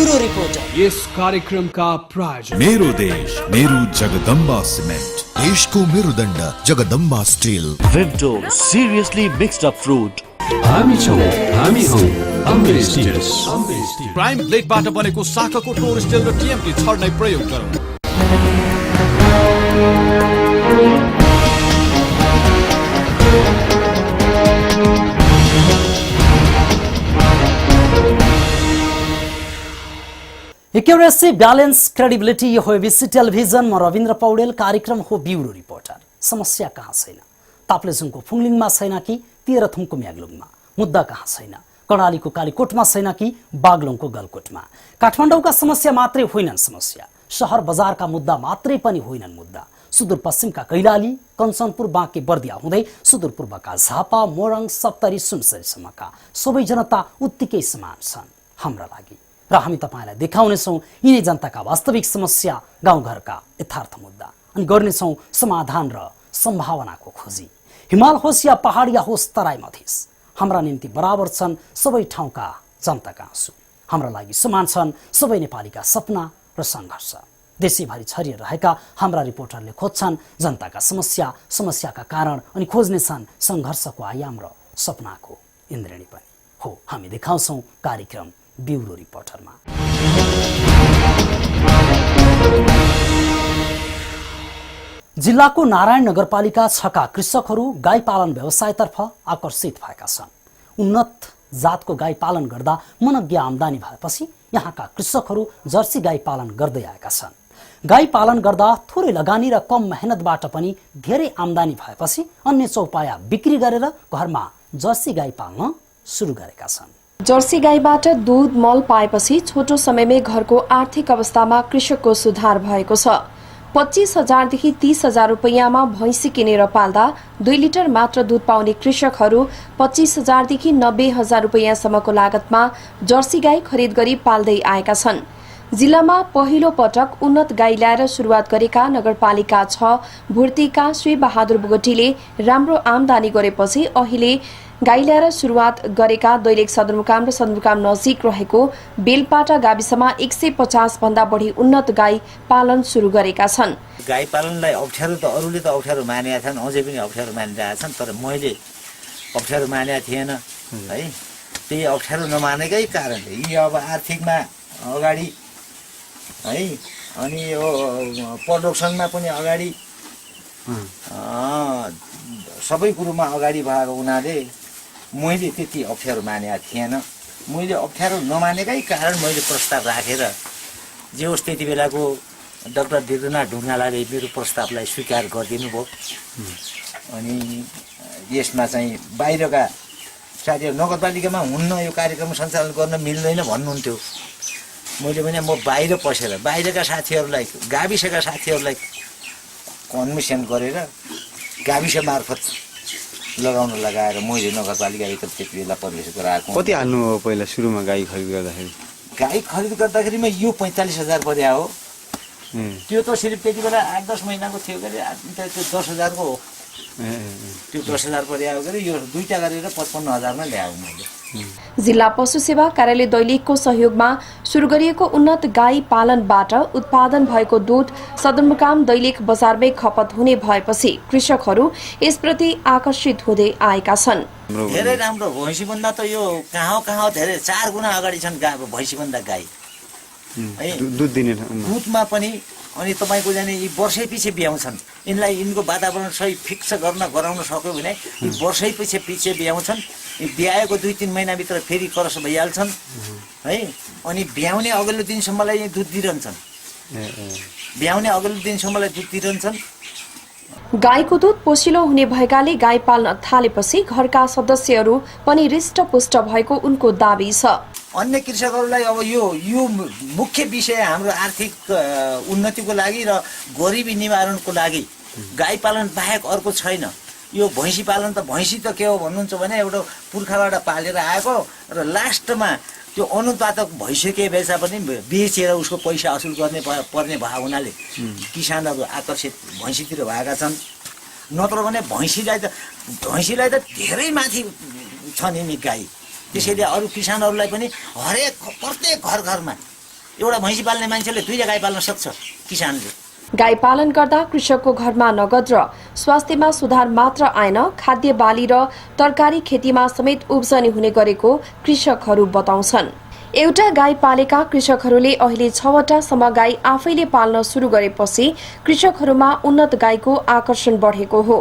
Bureau reporter. इस कार्यक्रम का प्रायोजक मेरो देश मेरो जगदम्बा सिमेन्ट, देशको मेरुदण्ड Jagdamba steel. Vivdol seriously mixed up fruit. हामी छौं, हामी हौं अमृत स्टिल। प्राइम ब्लेडबाट बनेको शाखाको टोर स्टिल र टिएमटी छड्नै प्रयोग गरौँ। एक्यूरेसी बैलेंस क्रेडिबिलिटी यो एबिसी टेलिभिजन म रविन्द्र पौडेल। कार्यक्रम हो ब्यूरो रिपोर्टर। समस्या कहाँ छैन? ताप्लेजुङको फुङलिङमा छैन कि तेह्रथुमको म्याग्लुङमा? मुद्दा कहाँ छैन? कर्णालीको कालीकोटमा छैन कि बागलुङको गलकोटमा? काठमाडौँका समस्या मात्रै होइनन् समस्या, शहर बजारका मुद्दा मात्रै पनि होइनन् मुद्दा। सुदूरपश्चिमका कैलाली, कञ्चनपुर, बाँके बर्दिया हुँदै सुदूरपूर्वका झापा, मोरङ, सप्तरी, सुनसरीसम्मका सबै जनता उत्तिकै समान छन् हाम्रा लागि, र हामी तपाईलाई देखाउनेछौँ यिनै जनताका वास्तविक समस्या, गाउँघरका यथार्थ मुद्दा, अनि गर्नेछौँ समाधान र सम्भावनाको खोजी। हिमाल होस् या पहाड या होस् तराई मधेस, हाम्रा निम्ति बराबर छन् सबै ठाउँका जनताका आँसु। हाम्रा लागि समान छन् सबै नेपालीका सपना र सङ्घर्ष। देशैभरि छरिएर रहेका हाम्रा रिपोर्टरले खोज्छन् जनताका समस्या, समस्याका कारण, अनि खोज्नेछन् सङ्घर्षको आयाम र सपनाको इन्द्रेणी पनि हो। हामी देखाउँछौँ कार्यक्रम ब्यूरो रिपोर्टरमा। जिल्लाको नारायण नगरपालिका 6 का कृषकहरू गाई पालन व्यवसायतर्फ आकर्षित भएका छन्। उन्नत जातको गाई पालन गर्दा मनज्ञ आम्दानी भएपछि यहाँका कृषकहरू जर्सी गाई पालन गर्दै आएका छन्। गाई पालन गर्दा थोरै लगानी र कम मेहनतबाट पनि धेरै आम्दानी भएपछि अन्य चौपाया बिक्री गरेर घरमा जर्सी गाई पाल्न सुरु गरेका छन्। जर्सी गाईबाट दूध मल पाएपछि छोटो समयमै घरको आर्थिक अवस्थामा कृषकको सुधार भएको छ। 25,000 देखि 30,000 रुपैयाँमा भैँसी किनेर पाल्दा 2 लिटर मात्र दूध पाउने कृषकहरू 25,000 देखि 90,000 रुपैयाँसम्मको लागतमा जर्सी गाई खरिद गरी पाल्दै आएका छन्। जिल्लामा पहिलो पटक उन्नत गाई ल्याएर सुरुवात गरेका नगरपालिका 6 भुर्तीका श्री बहादुर बोगटीले राम्रो आमदानी गरेपछि अहिले गाई ल्याएर सुरुवात गरेका दैलेख सदरमुकाम र सदरमुकाम नजिक रहेको बेलपाटा गाविसमा 150 भन्दा बढी उन्नत गाई पालन सुरु गरेका छन्। गाई पालनलाई अप्ठ्यारो त अरूले त अप्ठ्यारो मानेका छन्, अझै पनि अप्ठ्यारो मानिरहेका छन्, तर मैले अप्ठ्यारो मानेका थिएन है। त्यही अप्ठ्यारो नमानेकै कारणले यी अब आर्थिकमा अगाडि है, अनि यो प्रोडक्सनमा पनि अगाडि, सबै कुरोमा अगाडि भएको हुनाले मैले त्यति अप्ठ्यारो मानेका थिएन। मैले अप्ठ्यारो नमानेकै कारण मैले प्रस्ताव राखेर जे होस् त्यति बेलाको डाक्टर दिगनाथ ढुङ्गालाले मेरो प्रस्तावलाई स्वीकार गरिदिनु भयो। अनि यसमा चाहिँ बाहिरका साथीहरू नगरपालिकामा हुन्न, यो कार्यक्रम सञ्चालन गर्न मिल्दैन भन्नुहुन्थ्यो। मैले भने म बाहिर पसेर बाहिरका साथीहरूलाई, गाविसका साथीहरूलाई कन्मिसन गरेर गाविस मार्फत लगाएर मैले नगरपालिकाभित्र त्यति बेला प्रवेश गराएको। कति हाल्नु हो पहिला सुरुमा गाई खरिद गर्दाखेरि? गाई खरिद गर्दाखेरिमा यो 45,000 पर्या हो। त्यो त सिर्फ त्यति बेला 8-10 महिनाको थियो गरे, त्यो 10,000 को हो। त्यो 10,000 पर्या हो गरे, यो दुईटा गरेर 55,000 मा ल्याएको मैले। जिल्ला पशु सेवा कार्यालय दैलेखको सहयोगमा सुरु गरिएको उन्नत गाई पालनबाट उत्पादन भएको दूध सदरमुकाम दैलेख बजारमै खपत हुने भएपछि कृषकहरू यसप्रति आकर्षित हुँदै आएका छन्। धेरै राम्रो। भैँसीभन्दा त यो कहाँ धेरै 4 गुणा अगाडि छन् भैँसीभन्दा गाई है, दूध दिने दुधमा पनि। अनि तपाईँको जाने यी वर्षै पछि ब्याउँछन्, यिनलाई यिनको वातावरण सही फिक्स गराउन सक्यो भने यी वर्षै पछि ब्याउँछन्। ब्याएको 2-3 महिनाभित्र फेरि क्रस भइहाल्छन् है। अनि ब्याउने अघिल्लो दिनसम्मलाई दुध दिइरहन्छन्, ब्याउने अघिल्लो दिनसम्मलाई दुध दिइरहन्छन्। गाईको दूध पोसिलो हुने भएकाले गाई पाल्न थालेपछि घरका सदस्यहरू पनि हृष्टपुष्ट भएको उनको दाबी छ। अन्य कृषकहरूलाई अब यो मुख्य विषय हाम्रो आर्थिक उन्नतिको लागि र गरिबी निवारणको लागि गाई पालन बाहेक अर्को छैन। यो भैँसी पालन त भैँसी त के हो भन्नुहुन्छ भने एउटा पुर्खाबाट पालेर आएको र लास्टमा त्यो अनुत्पादक भइसके बेचा पनि बेचेर उसको पैसा असुल पर्ने भएको हुनाले किसानहरू आकर्षित भैँसीतिर भएका छन्। नत्र भने भैँसीलाई त धेरै माथि छ नि गाई। त्यसैले अरू किसानहरूलाई पनि प्रत्येक घर घरमा एउटा भैँसी पाल्ने मान्छेले 2 गाई पाल्न सक्छ किसानले। गाई पालन गर्दा कृषकको घरमा नगद र स्वास्थ्यमा सुधार मात्र आएन, खाद्य बाली र तरकारी खेतीमा समेत उब्जनी हुने गरेको कृषकहरू बताउँछन्। एउटा गाई पालेका कृषकहरूले अहिले 6वटासम्म गाई आफैले पाल्न सुरु गरेपछि कृषकहरूमा उन्नत गाईको आकर्षण बढेको हो।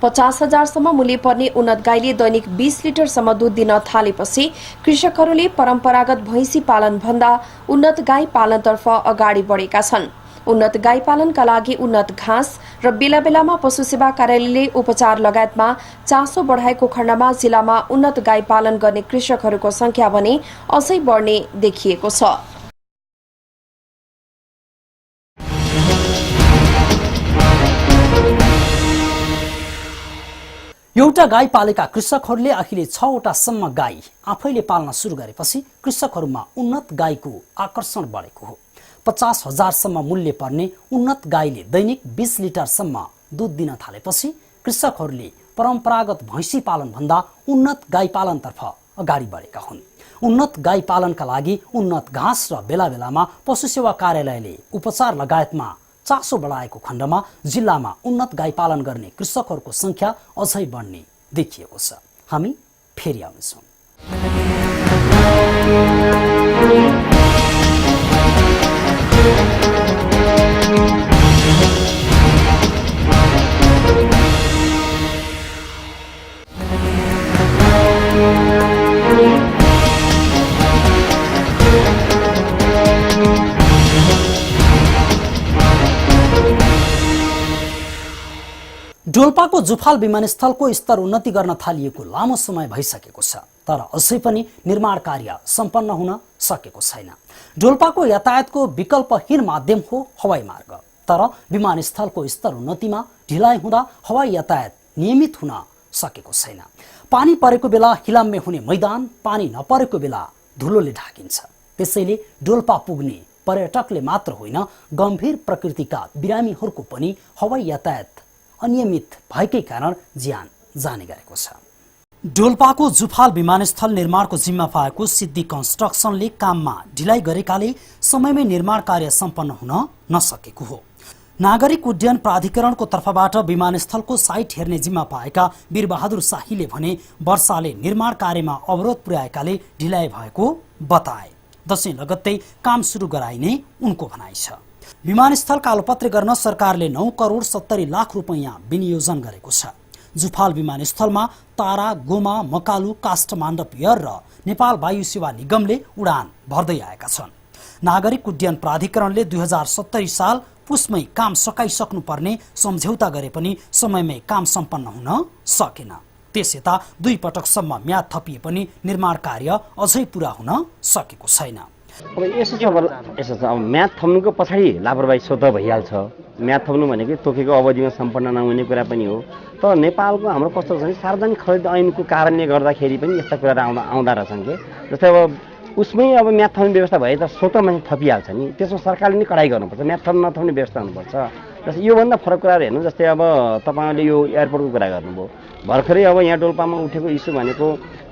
50,000सम्म मूल्य पर्ने उन्नत गाईले दैनिक 20 लिटरसम्म दूध दिन थालेपछि कृषकहरूले परम्परागत भैँसी पालन भन्दा उन्नत गाई पालनतर्फ अगाडि बढेका छन्। उन्नत गाई पालनका लागि उन्नत घाँस र बेला बेलामा पशु सेवा कार्यालयले उपचार लगायतमा चासो बढाएको खण्डमा जिल्लामा उन्नत गाई पालन गर्ने कृषकहरूको संख्या भने अझै बढ्ने देखिएको छ। एउटा गाई पालेका कृषकहरूले अहिले 6वटासम्म गाई आफैले पाल्न सुरु गरेपछि कृषकहरूमा उन्नत गाईको आकर्षण बढेको हो। 50,000सम्म मूल्य पर्ने उन्नत गाईले दैनिक 20 लिटरसम्म दूध दिन थालेपछि कृषकहरूले परम्परागत भैँसी पालन भन्दा उन्नत गाई पालनतर्फ अगाडि बढेका हुन्। उन्नत गाई पालनका लागि उन्नत घाँस र बेला बेलामा पशु सेवा कार्यालयले उपचार लगायतमा चासो बढाएको खण्डमा जिल्लामा उन्नत गाई पालन गर्ने कृषकहरूको संख्या अझै बढ्ने देखिएको छ। हामी फेरि आउनेछौँ। डोल्पाको जुफाल विमानस्थलको स्तर उन्नति गर्न थालिएको लामो समय भइसकेको छ, तर अझै पनि निर्माण कार्य सम्पन्न हुन सकेको छैन। डोल्पाको यातायातको विकल्पहीन माध्यम हो हवाई मार्ग, तर विमानस्थलको स्तर उन्नतिमा ढिलाइ हुँदा हवाई यातायात नियमित हुन सकेको छैन। पानी परेको बेला हिलाम्मे हुने मैदान पानी नपरेको बेला धुलोले ढाकिन्छ। त्यसैले डोल्पा पुग्ने पर्यटकले मात्र होइन, गम्भीर प्रकृतिका बिरामीहरूको पनि हवाई यातायात अनियमित भएकै कारण ज्यान जाने गरेको छ। डोल्पाको जुफाल विमानस्थल निर्माणको जिम्मा पाएको सिद्धि कन्स्ट्रक्सनले काममा ढिलाइ गरेकाले समयमै निर्माण कार्य सम्पन्न हुन नसकेको हो। नागरिक उड्डयन प्राधिकरणको तर्फबाट विमानस्थलको साइट हेर्ने जिम्मा पाएका वीरबहादुर शाहीले भने वर्षाले निर्माण कार्यमा अवरोध पुर्याएकाले ढिलाइ भएको बताए। दशैं लगत्तै काम सुरु गराइने उनको भनाइ छ। विमानस्थल कालोपत्रे गर्न सरकारले 9 करोड 70 लाख रुपैयाँ विनियोजन गरेको छ। जुफाल विमानस्थलमा तारा, गोमा, मकालु, काष्ठमाण्डप एयर र नेपाल वायु सेवा निगमले उडान भर्दै आएका छन्। नागरिक उड्डयन प्राधिकरणले 2070 साल पुसमै काम सकाइसक्नुपर्ने सम्झौता गरे पनि समयमै काम सम्पन्न हुन सकेन। त्यसयता 2 पटकसम्म म्याद थपिए पनि निर्माण कार्य अझै पूरा हुन सकेको छैन। अब यसो छ अब म्याद थप्नुको पछाडि लापरवाही स्वतः भइहाल्छ। म्याद थप्नु भनेको तोकेको अवधिमा सम्पन्न नहुने कुरा पनि हो। तर नेपालको हाम्रो कस्तो छ भने सार्वजनिक खरिद ऐनको कारणले गर्दाखेरि पनि यस्ता कुराहरू आउँदा रहेछन् के। जस्तै अब उसमै अब म्याद थप्ने व्यवस्था भए त स्वतः मान्छे थपिहाल्छ नि। त्यसमा सरकारले नै कडाइ गर्नुपर्छ, म्याद थप्न नथप्ने व्यवस्था हुनुपर्छ। जस्तै योभन्दा फरक कुराहरू हेर्नु, जस्तै अब तपाईँले यो एयरपोर्टको कुरा गर्नुभयो। भर्खरै अब यहाँ डोल्पामा उठेको इस्यु भनेको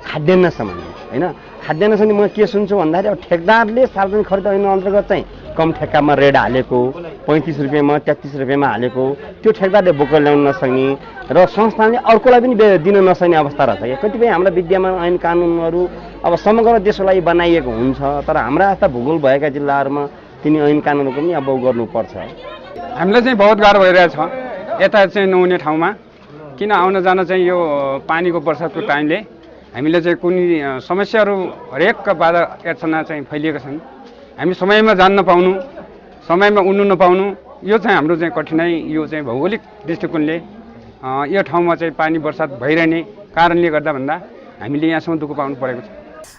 खाद्यान्न सम्बन्धी होइन। खाद्यान्न सम्बन्धी म के सुन्छु भन्दाखेरि अब ठेकदारले सार्वजनिक खरिद ऐन अन्तर्गत चाहिँ कम ठेक्कामा रेड हालेको, 35 रुपियाँमा 33 रुपियाँमा हालेको, त्यो ठेकदारले बोकेर ल्याउन नसक्ने र संस्थानले अर्कोलाई पनि दिन नसक्ने अवस्था रहेछ। कतिपय हाम्रा विद्यमान ऐन कानुनहरू अब समग्र देशको लागि बनाइएको हुन्छ, तर हाम्रा जस्ता भूगोल भएका जिल्लाहरूमा तिनी ऐन कानुनको पनि अब गर्नुपर्छ। हामीलाई चाहिँ बहुत गाह्रो भइरहेछ यता चाहिँ नहुने ठाउँमा। किन आउन जान चाहिँ यो पानीको बर्सातको टाइमले हामीले चाहिँ कुनै समस्याहरू हरेक बाधा यातना चाहिँ फैलिएका छन्। हामी समयमा जान नपाउनु, समयमा उड्नु नपाउनु, यो चाहिँ हाम्रो चाहिँ कठिनाइ। यो चाहिँ भौगोलिक दृष्टिकोणले यो ठाउँमा चाहिँ पानी बर्सात भइरहने कारणले गर्दा भन्दा हामीले यहाँसम्म दुःख पाउनु परेको छ।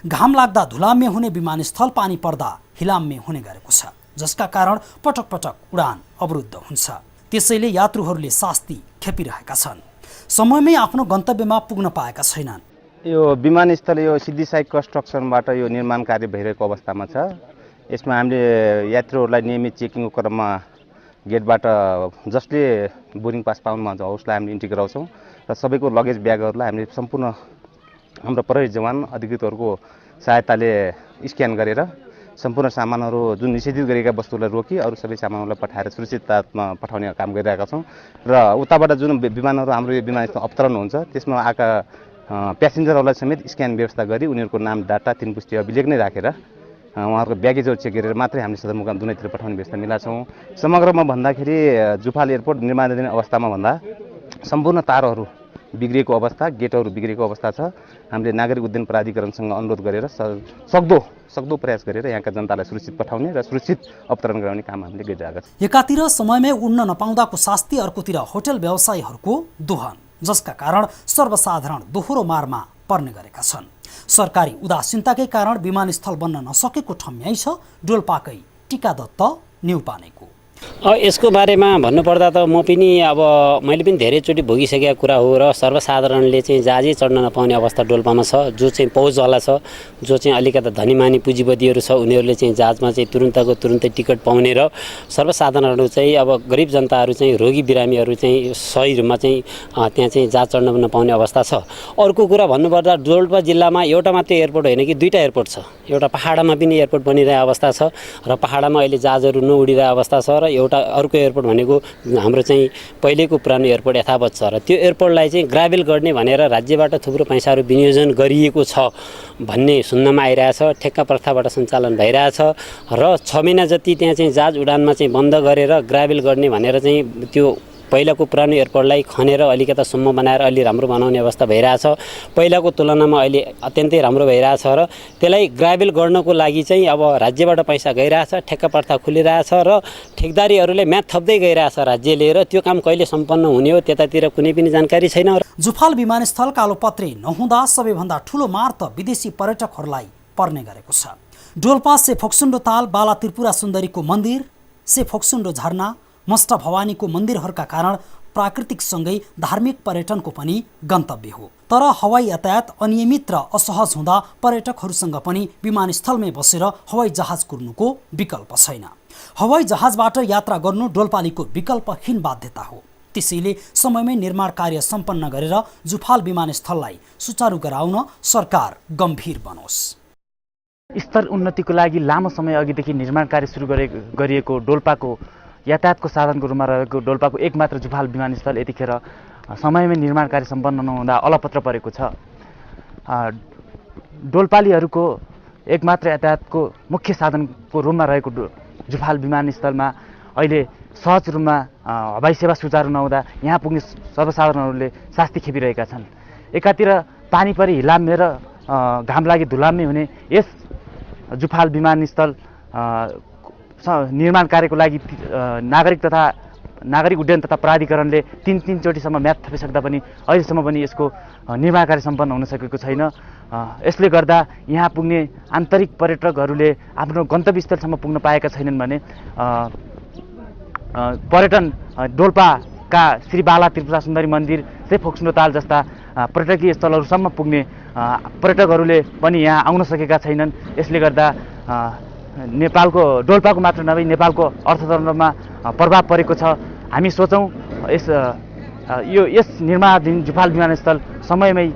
घाम लाग्दा धुलाम्य हुने विमानस्थल पानी पर्दा हिलाम्य हुने गरेको छ, जसका कारण पटक पटक उडान अवरुद्ध हुन्छ। त्यसैले यात्रुहरूले शास्ति खेपिरहेका छन्, समयमै आफ्नो गन्तव्यमा पुग्न पाएका छैनन्। यो विमानस्थल यो सिद्धि साई कन्स्ट्रक्सनबाट यो निर्माण कार्य भइरहेको अवस्थामा छ। यसमा हामीले यात्रुहरूलाई नियमित चेकिङको क्रममा गेटबाट जसले बोर्डिङ पास पाउनुहुन्छ उसलाई हामीले इन्ट्री गराउँछौँ र सबैको लगेज ब्यागहरूलाई हामीले सम्पूर्ण हाम्रो प्रहरी जवान अधिकृतहरूको सहायताले स्क्यान गरेर सम्पूर्ण सामानहरू जुन निषेधित गरिएका वस्तुलाई रोकी अरू सबै सामानहरूलाई पठाएर सुरक्षिततामा पठाउने काम गरिरहेका छौँ र उताबाट जुन विमानहरू हाम्रो यो विमानस्थल अवतरण हुन्छ त्यसमा आएका प्यासेन्जरहरूलाई समेत स्क्यान व्यवस्था गरी उनीहरूको नाम डाटा 3 पुष्टि अभिलेख नै राखेर उहाँहरूको ब्यागेजहरू चेक गरेर मात्रै हामीले सदरमुकाम दुवैतिर पठाउने व्यवस्था मिलाएको छौँ। समग्रमा भन्दाखेरि जुफाल एयरपोर्ट निर्माणाधीन अवस्थामा भन्दा सम्पूर्ण तारहरू बिग्रिएको अवस्था, गेटहरू बिग्रिएको अवस्था छ। हामीले नागरिक उड्डयन प्राधिकरणसँग अनुरोध गरेर सक्दो प्रयास गरेर यहाँका जनतालाई सुरक्षित पठाउने र सुरक्षित अवतरण गराउने काम हामीले गरिरहेका छौँ। एकातिर समयमै उड्न नपाउँदाको शास्ति, अर्कोतिर होटल व्यवसायीहरूको दोहन, जसका कारण सर्वसाधारण दोहोरो मारमा पर्ने गरेका छन्। सरकारी उदासीनताकै कारण विमानस्थल बन्न नसकेको ठम्याइ छ डोल्पाकै टिका दत्त न्युपानेको। यसको बारेमा भन्नुपर्दा त म पनि अब मैले पनि धेरैचोटि भोगिसकेका कुरा हो र सर्वसाधारणले चाहिँ जहाजै चढ्न नपाउने अवस्था डोल्पामा छ। जो चाहिँ पहुँचवाला छ, जो चाहिँ अलिकता धनीमानी पुँजीपतिहरू छ, उनीहरूले चाहिँ जहाजमा चाहिँ तुरुन्तै टिकट पाउने र सर्वसाधारणहरू चाहिँ अब गरिब जनताहरू चाहिँ रोगी बिरामीहरू चाहिँ सही रूपमा चाहिँ त्यहाँ चाहिँ जहाज चढ्न नपाउने अवस्था छ। अर्को कुरा भन्नुपर्दा डोल्पा जिल्लामा एउटा मात्रै एयरपोर्ट होइन कि 2टा एयरपोर्ट छ। एउटा पहाडमा पनि एयरपोर्ट बनिरहेको अवस्था छ र पहाडमा अहिले जहाजहरू नउडिरहेको अवस्था छ र एउटा अर्को एयरपोर्ट भनेको हाम्रो चाहिँ पहिलेको पुरानो एयरपोर्ट यथावत छ र त्यो एयरपोर्टलाई चाहिँ ग्राभेल गर्ने भनेर राज्यबाट थुप्रो पैसाहरू विनियोजन गरिएको छ भन्ने सुन्नमा आइरहेछ। ठेक्का प्रथाबाट सञ्चालन भइरहेछ र 6 महिना जति त्यहाँ चाहिँ जहाज उडानमा चाहिँ बन्द गरेर ग्राभेल गर्ने भनेर चाहिँ त्यो पहिलाको पुरानो एयरपोर्टलाई खनेर अलिकता सम्म बनाएर अलि राम्रो बनाउने अवस्था भइरहेछ। पहिलाको तुलनामा अहिले अत्यन्तै राम्रो भइरहेछ र त्यसलाई ग्राभेल गर्नको लागि चाहिँ अब राज्यबाट पैसा गइरहेछ, ठेक्का प्रथा खुलिरहेछ र ठेकदारीहरूले म्याद थप्दै गइरहेछ राज्यले र त्यो काम कहिले सम्पन्न हुने हो त्यतातिर कुनै पनि जानकारी छैन। जुफाल विमानस्थल कालोपत्रे नहुँदा सबैभन्दा ठुलो मार त विदेशी पर्यटकहरूलाई पर्ने गरेको छ। डोल्पा से फोक्सुन्डो ताल, बाला त्रिपुरा सुन्दरीको मन्दिर, से फोक्सुन्डो झरना, मस्ट भवानीको मन्दिरहरूका कारण प्राकृतिकसँगै धार्मिक पर्यटनको पनि गन्तव्य हो। तर हवाई यातायात अनियमित र असहज हुँदा पर्यटकहरूसँग पनि विमानस्थलमै बसेर हवाई जहाज कुर्नुको विकल्प छैन। हवाई जहाजबाट यात्रा गर्नु डोल्पालीको विकल्पहीन बाध्यता हो। त्यसैले समयमै निर्माण कार्य सम्पन्न गरेर जुफाल विमानस्थललाई सुचारू गराउन सरकार गम्भीर बनोस्। स्तर उन्नतिको लागि लामो समय अघिदेखि निर्माण कार्य सुरु गरिएको डोल्पाको यातायातको साधनको रूपमा रहेको डोल्पाको एकमात्र जुफाल विमानस्थल यतिखेर समयमै निर्माण कार्य सम्पन्न नहुँदा अलपत्र परेको छ। डोल्पालीहरूको एकमात्र यातायातको मुख्य साधनको रूपमा रहेको जुफाल विमानस्थलमा अहिले सहज रूपमा हवाई सेवा सुचारू नहुँदा यहाँ पुग्ने सर्वसाधारणहरूले शास्ति खेपिरहेका छन्। एकातिर पानी परि हिलाम्ने र घाम लागि धुलाम्ने हुने यस जुफाल विमानस्थल निर्माण कार्यको लागि नागरिक उड्डयन तथा प्राधिकरणले 3 चोटिसम्म म्याद थपिसक्दा पनि अहिलेसम्म पनि यसको निर्माण कार्य सम्पन्न हुन सकेको छैन। यसले गर्दा यहाँ पुग्ने आन्तरिक पर्यटकहरूले आफ्नो गन्तव्यस्थलसम्म पुग्न पाएका छैनन् भने पर्यटन डोल्पाका श्री बाला त्रिपुरा सुन्दरी मन्दिर, से फोक्सुन्डो ताल जस्ता पर्यटकीय स्थलहरूसम्म पुग्ने पर्यटकहरूले पनि यहाँ आउन सकेका छैनन्। यसले गर्दा नेपालको डोल्पाको मात्र नभई नेपालको अर्थतन्त्रमा प्रभाव परेको छ। हामी सोचौँ यस निर्माणाधीन जुफाल विमानस्थल समयमै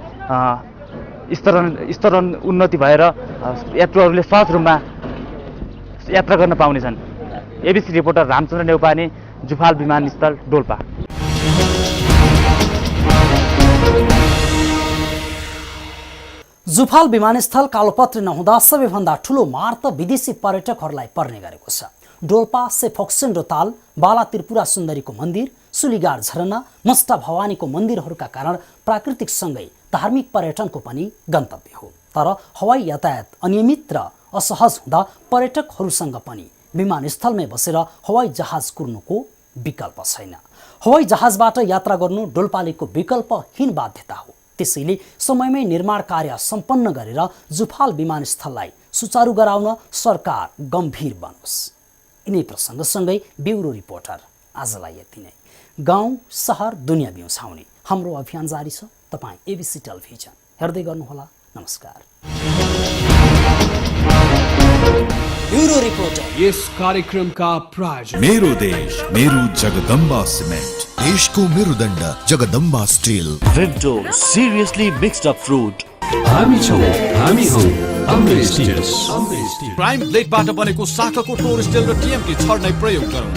स्तरोन्नति उन्नति भएर यात्रुहरूले सहज रूपमा यात्रा गर्न पाउनेछन्। एबिसी रिपोर्टर रामचन्द्र नेउपाने, जुफाल विमानस्थल डोल्पा। जुफाल विमानस्थल कालोपत्रे नहुँदा सबैभन्दा ठुलो मार त विदेशी पर्यटकहरूलाई पर्ने गरेको छ। डोल्पा से फोक्सुन्डो ताल, बाला त्रिपुरा सुन्दरीको मन्दिर, सुलीगार झरना, मस्ट भवानीको मन्दिरहरूका कारण प्राकृतिकसँगै धार्मिक पर्यटनको पनि गन्तव्य हो। तर हवाई यातायात अनियमित र असहज हुँदा पर्यटकहरूसँग पनि विमानस्थलमै बसेर हवाई जहाज कुर्नुको विकल्प छैन। हवाई जहाजबाट यात्रा गर्नु डोल्पालीको विकल्पहीन बाध्यता हो। त्यसैले समयमै निर्माण कार्य सम्पन्न गरेर जुफाल विमानस्थललाई सुचारू गराउन सरकार गम्भीर बनोस्। यिनै प्रसङ्गसँगै ब्युरो रिपोर्टर आजलाई यति नै। गाउँ सहर दुनियाँ बिउछाउने हाम्रो अभियान जारी छ। तपाईँ एबिसी टेलिभिजन हेर्दै गर्नुहोला। नमस्कार। ब्युरो रिपोर्टर यस कार्यक्रम का प्रायोजक मेरो देश मेरो जगदम्बा सिमेन्ट, देशको मेरुदण्ड Jagdamba steel. Vimto, seriously mixed up fruit. हामी छौँ हामी हौ अमरेश टियर्स प्राइम ब्लेडबाट बनेको शाखाको टोर स्टेल र टिएमटी छड्नै प्रयोग गरौँ।